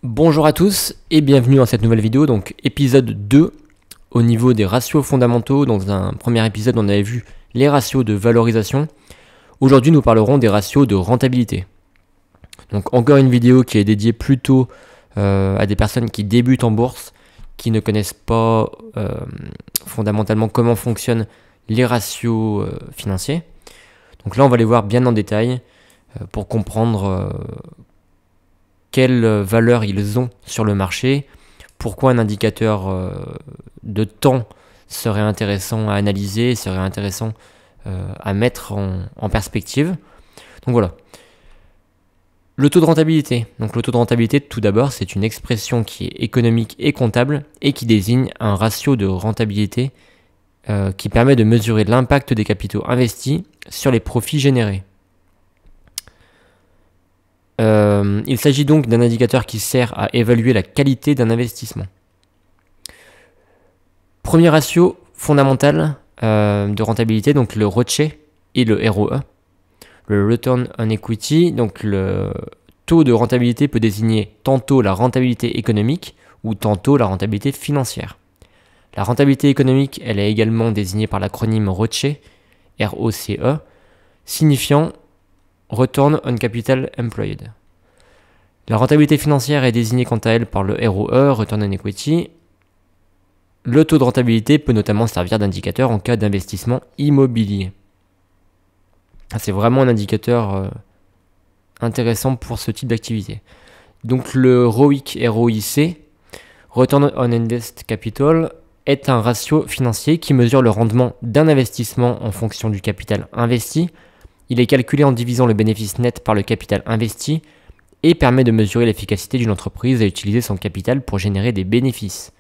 Bonjour à tous et bienvenue dans cette nouvelle vidéo, donc épisode 2 au niveau des ratios fondamentaux. Dans un premier épisode, on avait vu les ratios de valorisation. Aujourd'hui, nous parlerons des ratios de rentabilité. Donc encore une vidéo qui est dédiée plutôt à des personnes qui débutent en bourse, qui ne connaissent pas fondamentalement comment fonctionnent les ratios financiers. Donc là, on va les voir bien en détail pour comprendre quelle valeur ils ont sur le marché, pourquoi un indicateur de temps serait intéressant à analyser, serait intéressant à mettre en perspective. Donc voilà. Le taux de rentabilité. Donc le taux de rentabilité, tout d'abord, c'est une expression qui est économique et comptable et qui désigne un ratio de rentabilité qui permet de mesurer l'impact des capitaux investis sur les profits générés. Il s'agit donc d'un indicateur qui sert à évaluer la qualité d'un investissement. Premier ratio fondamental de rentabilité, donc le ROCE et le ROE. Le Return on Equity, donc le taux de rentabilité peut désigner tantôt la rentabilité économique ou tantôt la rentabilité financière. La rentabilité économique, elle est également désignée par l'acronyme ROCE, R-O-C-E, signifiant Return on Capital Employed. La rentabilité financière est désignée quant à elle par le ROE, Return on Equity. Le taux de rentabilité peut notamment servir d'indicateur en cas d'investissement immobilier. C'est vraiment un indicateur intéressant pour ce type d'activité. Donc le ROIC, ROIC, Return on Invested Capital, est un ratio financier qui mesure le rendement d'un investissement en fonction du capital investi. Il est calculé en divisant le bénéfice net par le capital investi et permet de mesurer l'efficacité d'une entreprise à utiliser son capital pour générer des bénéfices.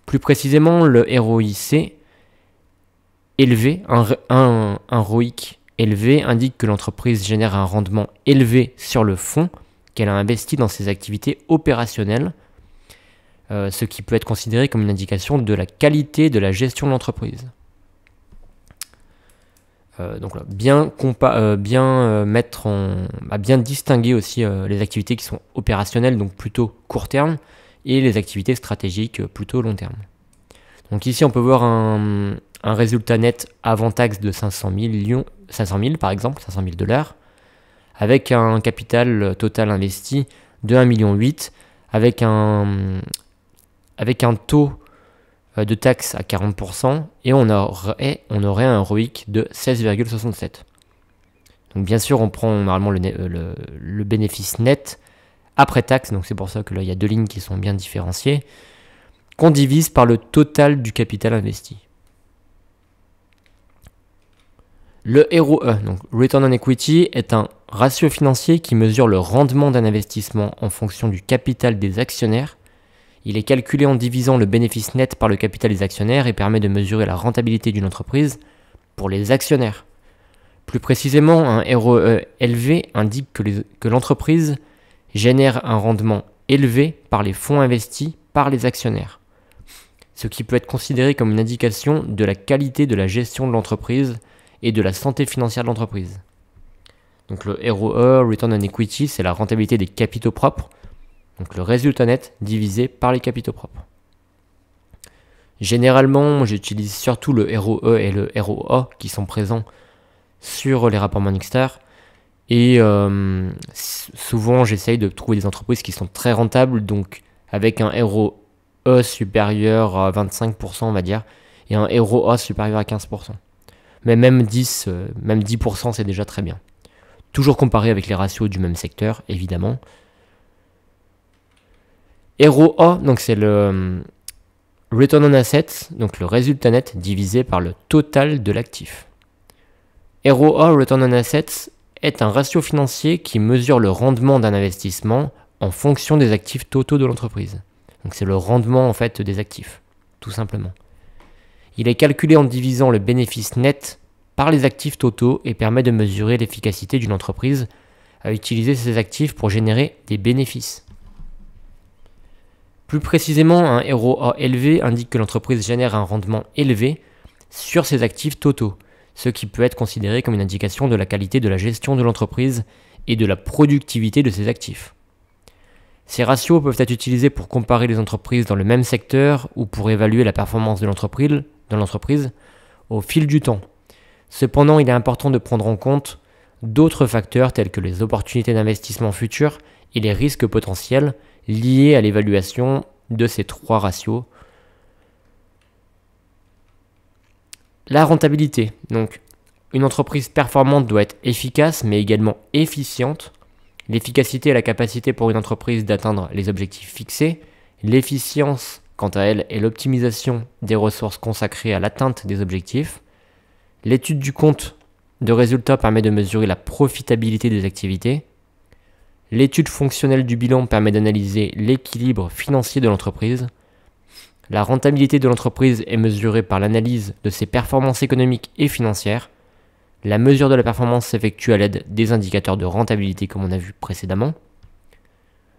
Plus précisément, le ROIC élevé, un ROIC élevé indique que l'entreprise génère un rendement élevé sur le fonds qu'elle a investi dans ses activités opérationnelles, ce qui peut être considéré comme une indication de la qualité de la gestion de l'entreprise. Donc là, bien distinguer aussi les activités qui sont opérationnelles, donc plutôt court terme, et les activités stratégiques plutôt long terme. Donc ici, on peut voir un résultat net avant taxe de 500 000 par exemple, 500 000 $, avec un capital total investi de 1,8 million, avec un taux de taxe à 40%, et on aurait un ROIC de 16,67. Donc bien sûr, on prend normalement le bénéfice net après taxe, donc c'est pour ça que là il y a deux lignes qui sont bien différenciées, qu'on divise par le total du capital investi. Le ROE, donc Return on Equity, est un ratio financier qui mesure le rendement d'un investissement en fonction du capital des actionnaires. Il est calculé en divisant le bénéfice net par le capital des actionnaires et permet de mesurer la rentabilité d'une entreprise pour les actionnaires. Plus précisément, un ROE élevé indique que l'entreprise génère un rendement élevé par les fonds investis par les actionnaires, ce qui peut être considéré comme une indication de la qualité de la gestion de l'entreprise et de la santé financière de l'entreprise. Donc le ROE, Return on Equity, c'est la rentabilité des capitaux propres, donc le résultat net divisé par les capitaux propres. Généralement, j'utilise surtout le ROE et le ROA qui sont présents sur les rapports Morningstar. Et souvent, j'essaye de trouver des entreprises qui sont très rentables, donc avec un ROE supérieur à 25%, on va dire, et un ROA supérieur à 15%. Mais même 10%, c'est déjà très bien. Toujours comparé avec les ratios du même secteur, évidemment. ROA, donc c'est le Return on Assets, donc le résultat net divisé par le total de l'actif. ROA, Return on Assets, est un ratio financier qui mesure le rendement d'un investissement en fonction des actifs totaux de l'entreprise. Donc c'est le rendement en fait des actifs, tout simplement. Il est calculé en divisant le bénéfice net par les actifs totaux et permet de mesurer l'efficacité d'une entreprise à utiliser ses actifs pour générer des bénéfices. Plus précisément, un ROA élevé indique que l'entreprise génère un rendement élevé sur ses actifs totaux, ce qui peut être considéré comme une indication de la qualité de la gestion de l'entreprise et de la productivité de ses actifs. Ces ratios peuvent être utilisés pour comparer les entreprises dans le même secteur ou pour évaluer la performance de l'entreprise au fil du temps. Cependant, il est important de prendre en compte d'autres facteurs tels que les opportunités d'investissement futures et les risques potentiels liés à l'évaluation de ces trois ratios. La rentabilité. Donc, une entreprise performante doit être efficace mais également efficiente. L'efficacité est la capacité pour une entreprise d'atteindre les objectifs fixés. L'efficience, quant à elle, est l'optimisation des ressources consacrées à l'atteinte des objectifs. L'étude du compte de résultat permet de mesurer la profitabilité des activités. L'étude fonctionnelle du bilan permet d'analyser l'équilibre financier de l'entreprise. La rentabilité de l'entreprise est mesurée par l'analyse de ses performances économiques et financières. La mesure de la performance s'effectue à l'aide des indicateurs de rentabilité comme on a vu précédemment.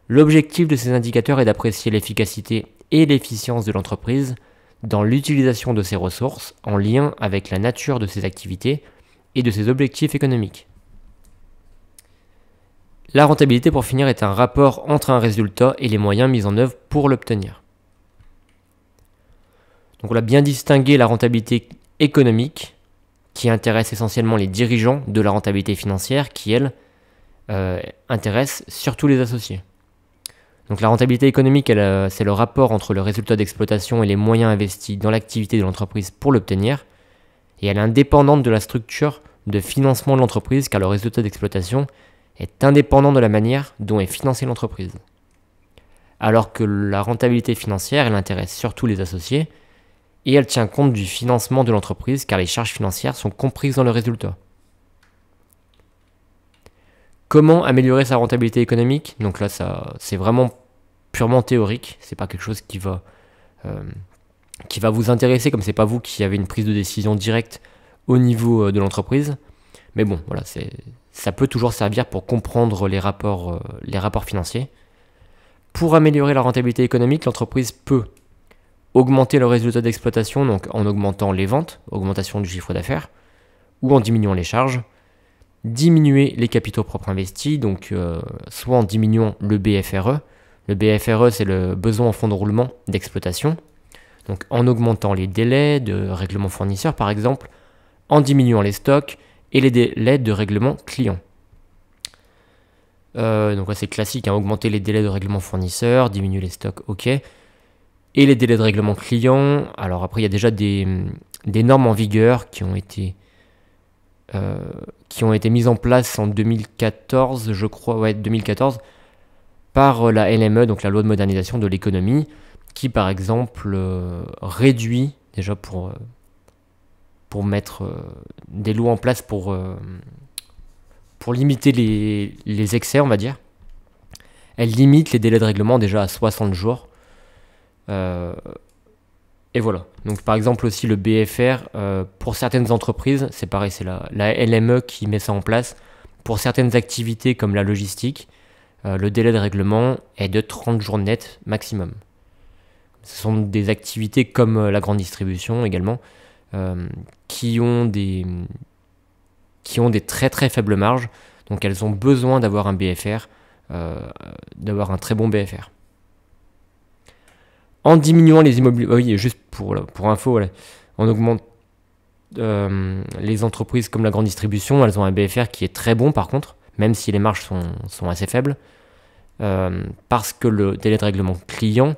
L'objectif de ces indicateurs est d'apprécier l'efficacité et l'efficience de l'entreprise dans l'utilisation de ses ressources en lien avec la nature de ses activités et de ses objectifs économiques. La rentabilité, pour finir, est un rapport entre un résultat et les moyens mis en œuvre pour l'obtenir. Donc on a bien distingué la rentabilité économique, qui intéresse essentiellement les dirigeants, de la rentabilité financière, qui, elle, intéresse surtout les associés. Donc la rentabilité économique, c'est le rapport entre le résultat d'exploitation et les moyens investis dans l'activité de l'entreprise pour l'obtenir, et elle est indépendante de la structure de financement de l'entreprise, car le résultat d'exploitation est indépendant de la manière dont est financée l'entreprise. Alors que la rentabilité financière, elle intéresse surtout les associés, et elle tient compte du financement de l'entreprise, car les charges financières sont comprises dans le résultat. Comment améliorer sa rentabilité économique? Donc là, c'est vraiment purement théorique, c'est pas quelque chose qui va vous intéresser, comme c'est pas vous qui avez une prise de décision directe au niveau de l'entreprise. Mais bon, voilà, ça peut toujours servir pour comprendre les rapports financiers. Pour améliorer la rentabilité économique, l'entreprise peut augmenter le résultat d'exploitation, donc en augmentant les ventes, augmentation du chiffre d'affaires, ou en diminuant les charges, diminuer les capitaux propres investis, donc soit en diminuant le BFRE. Le BFRE, c'est le besoin en fonds de roulement d'exploitation, donc en augmentant les délais de règlement fournisseur par exemple, en diminuant les stocks et les délais de règlement client. Donc c'est classique, augmenter les délais de règlement fournisseur, diminuer les stocks, ok. Et les délais de règlement client, alors après il y a déjà des normes en vigueur qui ont été mises en place en 2014, je crois, 2014, par la LME, donc la loi de modernisation de l'économie, qui par exemple réduit, déjà pour mettre des lois en place pour limiter les excès, on va dire. Elle limite les délais de règlement déjà à 60 jours. Et voilà. Donc par exemple aussi le BFR, pour certaines entreprises, c'est pareil, c'est la LME qui met ça en place. Pour certaines activités comme la logistique, le délai de règlement est de 30 jours net maximum. Ce sont des activités comme la grande distribution également, qui ont des très très faibles marges, donc elles ont besoin d'avoir un BFR, d'avoir un très bon BFR. En diminuant les immobiliers, oui, juste pour info, voilà, on augmente les entreprises comme la grande distribution, elles ont un BFR qui est très bon par contre, même si les marges sont assez faibles, parce que le délai de règlement client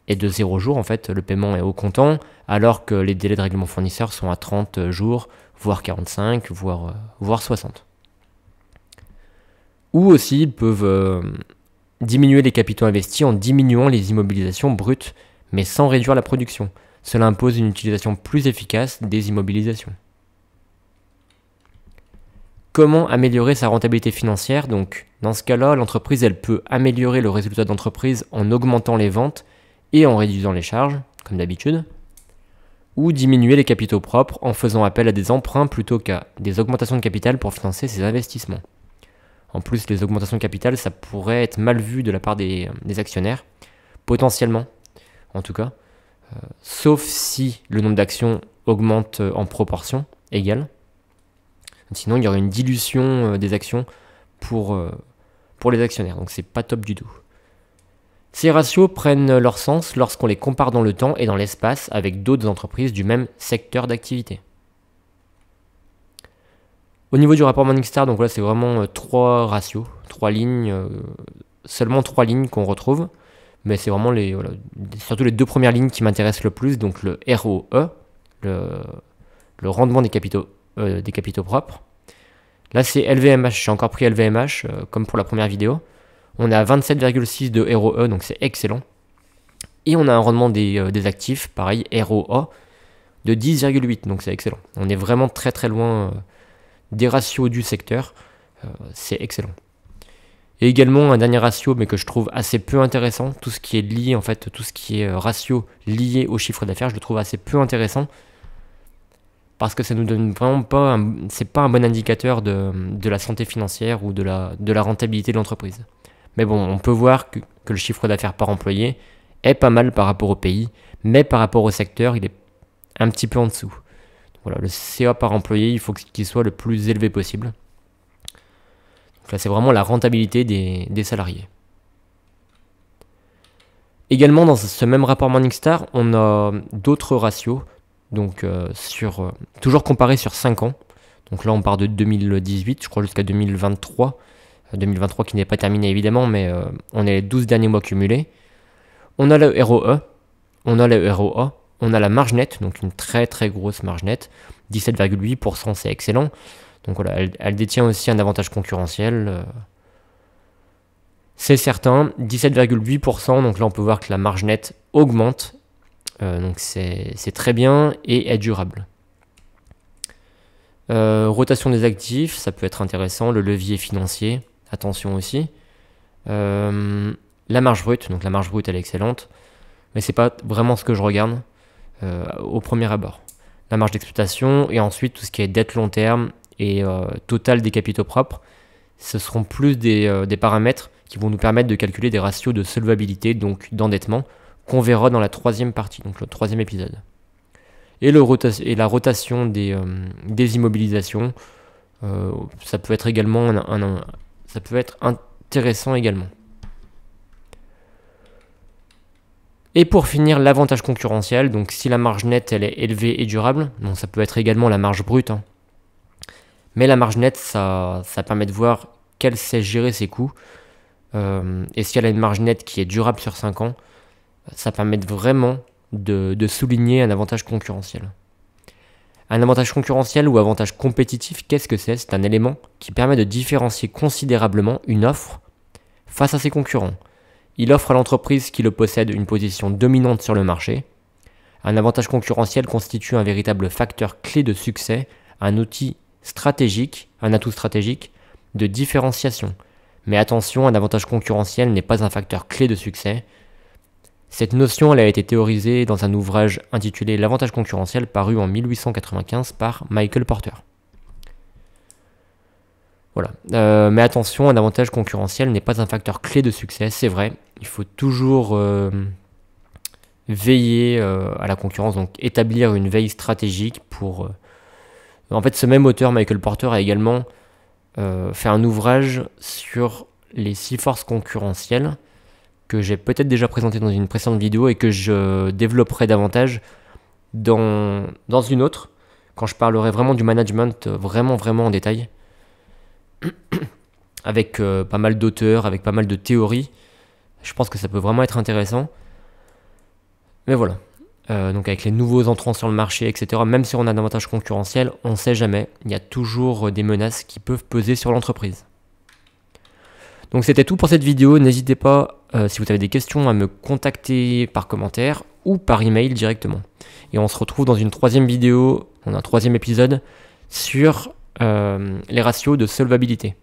est de 0 jours, en fait, le paiement est au comptant, alors que les délais de règlement fournisseur sont à 30 jours, voire 45, voire 60. Ou aussi, ils peuvent diminuer les capitaux investis en diminuant les immobilisations brutes, mais sans réduire la production. Cela impose une utilisation plus efficace des immobilisations. Comment améliorer sa rentabilité financière? Donc, dans ce cas-là, l'entreprise elle peut améliorer le résultat d'entreprise en augmentant les ventes et en réduisant les charges, comme d'habitude, ou diminuer les capitaux propres en faisant appel à des emprunts plutôt qu'à des augmentations de capital pour financer ses investissements. En plus, les augmentations de capital, ça pourrait être mal vu de la part des actionnaires, potentiellement, en tout cas, sauf si le nombre d'actions augmente en proportion égale. Sinon, il y aurait une dilution des actions pour les actionnaires, donc c'est pas top du tout. Ces ratios prennent leur sens lorsqu'on les compare dans le temps et dans l'espace avec d'autres entreprises du même secteur d'activité. Au niveau du rapport Morningstar, donc là c'est vraiment 3 ratios, 3 lignes, seulement 3 lignes qu'on retrouve, mais c'est vraiment surtout les 2 premières lignes qui m'intéressent le plus, donc le ROE, le rendement des capitaux propres. Là c'est LVMH, j'ai encore pris LVMH comme pour la première vidéo. On est à 27,6 de ROE, donc c'est excellent. Et on a un rendement des actifs, pareil, ROA, de 10,8, donc c'est excellent. On est vraiment très très loin des ratios du secteur, c'est excellent. Et également un dernier ratio, mais que je trouve assez peu intéressant, tout ce qui est lié, en fait, tout ce qui est ratio lié au chiffre d'affaires, je le trouve assez peu intéressant, parce que ça nous donne vraiment pas, c'est pas un bon indicateur de la santé financière ou de la rentabilité de l'entreprise. Mais bon, on peut voir que le chiffre d'affaires par employé est pas mal par rapport au pays, mais par rapport au secteur, il est un petit peu en dessous. Voilà, le CA par employé, il faut qu'il soit le plus élevé possible. Donc là, c'est vraiment la rentabilité des salariés. Également, dans ce même rapport Morningstar, on a d'autres ratios, donc toujours comparés sur 5 ans. Donc là, on part de 2018, je crois, jusqu'à 2023. 2023 qui n'est pas terminé évidemment, mais on est les 12 derniers mois cumulés. On a le ROE, on a le ROA, on a la marge nette, donc une très très grosse marge nette, 17,8%, c'est excellent. Donc voilà, elle détient aussi un avantage concurrentiel, c'est certain, 17,8%, donc là on peut voir que la marge nette augmente, donc c'est très bien et est durable. Rotation des actifs, ça peut être intéressant, le levier financier, attention aussi. La marge brute, donc la marge brute elle est excellente, mais c'est pas vraiment ce que je regarde au premier abord. La marge d'exploitation et ensuite tout ce qui est dette long terme et total des capitaux propres, ce seront plus des paramètres qui vont nous permettre de calculer des ratios de solvabilité, donc d'endettement, qu'on verra dans la 3e partie, donc le 3e épisode. Et la rotation des immobilisations, ça peut être également ça peut être intéressant également. Et pour finir, l'avantage concurrentiel, donc si la marge nette elle est élevée et durable, donc ça peut être également la marge brute, hein. Mais la marge nette, ça permet de voir qu'elle sait gérer ses coûts, et si elle a une marge nette qui est durable sur 5 ans, ça permet vraiment de souligner un avantage concurrentiel. Un avantage concurrentiel ou avantage compétitif, qu'est-ce que c'est? C'est un élément qui permet de différencier considérablement une offre face à ses concurrents. Il offre à l'entreprise qui le possède une position dominante sur le marché. Un avantage concurrentiel constitue un véritable facteur clé de succès, un atout stratégique de différenciation. Mais attention, un avantage concurrentiel n'est pas un facteur clé de succès. Cette notion elle a été théorisée dans un ouvrage intitulé L'avantage concurrentiel paru en 1895 par Michael Porter. Voilà. Mais attention, un avantage concurrentiel n'est pas un facteur clé de succès, c'est vrai. Il faut toujours veiller à la concurrence, donc établir une veille stratégique pour... En fait, ce même auteur, Michael Porter, a également fait un ouvrage sur les 6 forces concurrentielles que j'ai peut-être déjà présenté dans une précédente vidéo et que je développerai davantage dans une autre, quand je parlerai vraiment du management vraiment en détail, avec pas mal d'auteurs, avec pas mal de théories. Je pense que ça peut vraiment être intéressant. Mais voilà, donc avec les nouveaux entrants sur le marché, etc., même si on a un avantage concurrentiel, on ne sait jamais, il y a toujours des menaces qui peuvent peser sur l'entreprise. Donc c'était tout pour cette vidéo, n'hésitez pas, si vous avez des questions, à me contacter par commentaire ou par email directement. Et on se retrouve dans une 3e vidéo, dans un 3e épisode, sur les ratios de solvabilité.